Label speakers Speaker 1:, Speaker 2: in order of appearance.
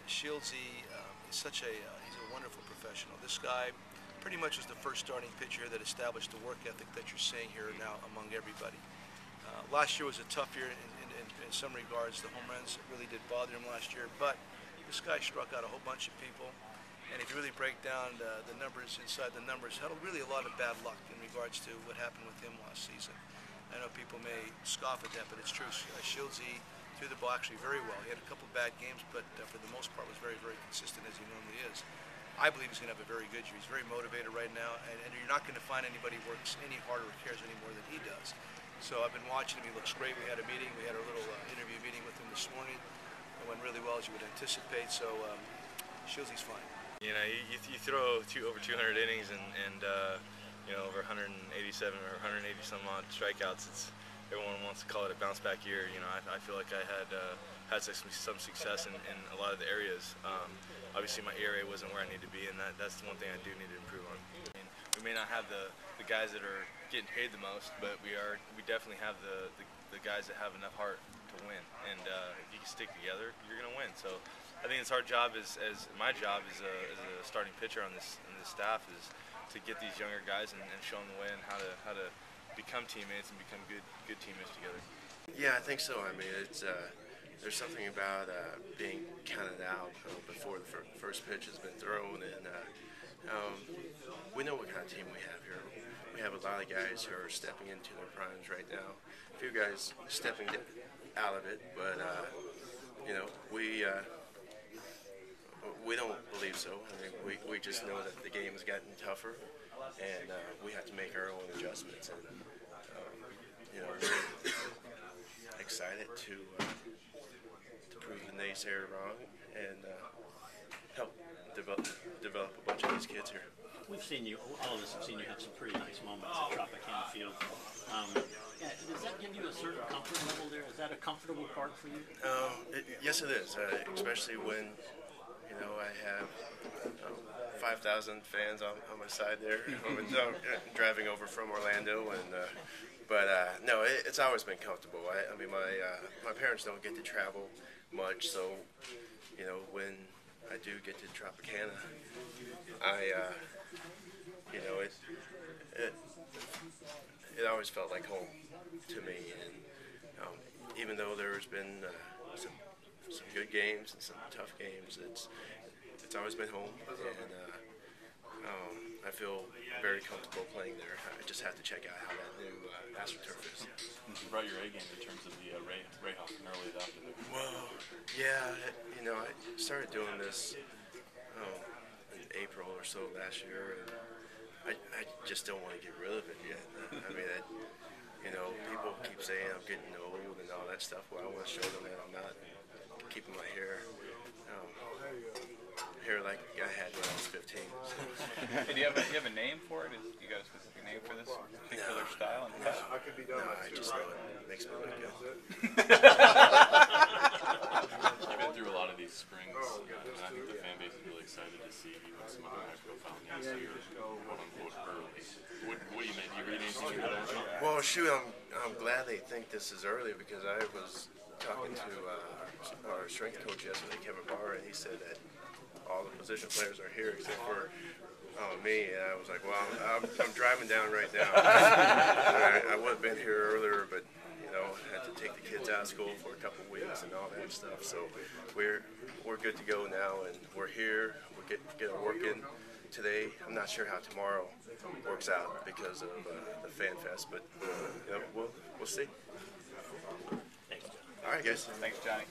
Speaker 1: Shieldsy is he's a wonderful professional. This guy pretty much was the first starting pitcher that established the work ethic that you're seeing here now among everybody. Last year was a tough year in some regards. The home runs really did bother him last year, but this guy struck out a whole bunch of people. And if you really break down the numbers inside the numbers, had really a lot of bad luck in regards to what happened with him last season. I know people may scoff at that, but it's true. Shieldsy threw the ball actually very well. He had a couple bad games, but for the most part was very, very consistent as he normally is. I believe he's going to have a very good year. He's very motivated right now, and you're not going to find anybody who works any harder or cares any more than he does. So I've been watching him. He looks great. We had a meeting. We had a little interview meeting with him this morning. It went really well, as you would anticipate. So Shields's fine.
Speaker 2: You know, you throw over 200 innings and you know, over 187 or 180 some odd strikeouts. Everyone wants to call it a bounce back year. You know, I feel like I had some success in a lot of the areas. Obviously, my ERA wasn't where I need to be, and that's the one thing I do need to improve on. I mean, we may not have the guys that are getting paid the most, but we definitely have the guys that have enough heart to win. And if you can stick together, you're going to win. So I think it's our job as my job as a starting pitcher on this staff is to get these younger guys and show them the way and how to become teammates and become good teammates together.
Speaker 3: Yeah, I think so. I mean, it's there's something about being counted out before the first pitch has been thrown, and we know what kind of team we have here. We have a lot of guys who are stepping into their primes right now. A few guys stepping out of it, but you know, we don't believe so. I mean, we just know that the game has gotten tougher, and we have to make our own adjustments. And you know, we're excited to prove the naysayer wrong and help develop a bunch of these kids here.
Speaker 4: We've seen you, all of us have seen you have some pretty nice moments at Tropicana Field. Does that give you a certain comfort level there? Is that a comfortable part for you?
Speaker 3: Yes, it is, especially when, you know, I have 5,000 fans on my side there, driving over from Orlando, and no, it's always been comfortable. I mean, my parents don't get to travel much, so you know, when I do get to Tropicana, you know, it always felt like home to me, and even though there's been some good games and some tough games, it's always been home, and I feel very comfortable playing there. I just have to check out how that new AstroTurf is.
Speaker 5: You brought your A game in terms of the Ray Hawk and early adopted.
Speaker 3: Well, yeah, you know, I started doing this in April or so last year, and I just don't want to get rid of it yet. I mean, you know, people keep saying I'm getting old and all that stuff. Well, I want to show them that I'm not, keeping my hair like I had when I was 15.
Speaker 6: Hey, do you have a name for it? You got a specific name for this particular style?
Speaker 3: No, I just know it makes me look good.
Speaker 5: You've been through a lot of these springs, and I think the fan base is really excited to see you and some other high-profile names here, quote-unquote, early. What do you mean? Do you read anything into that?
Speaker 3: Well, shoot, I'm glad they think this is early, because I was talking to our strength coach yesterday, Kevin Barr, and he said that all the position players are here except for me, and I was like, well, I'm driving down right now. I would have been here earlier, but you know, had to take the kids out of school for a couple of weeks and all that stuff. So we're good to go now, and we're here. We're getting work in today. I'm not sure how tomorrow works out because of the Fan Fest, but you know, we'll see.
Speaker 4: Thanks, John.
Speaker 3: All right, guys.
Speaker 6: Thanks, Johnny.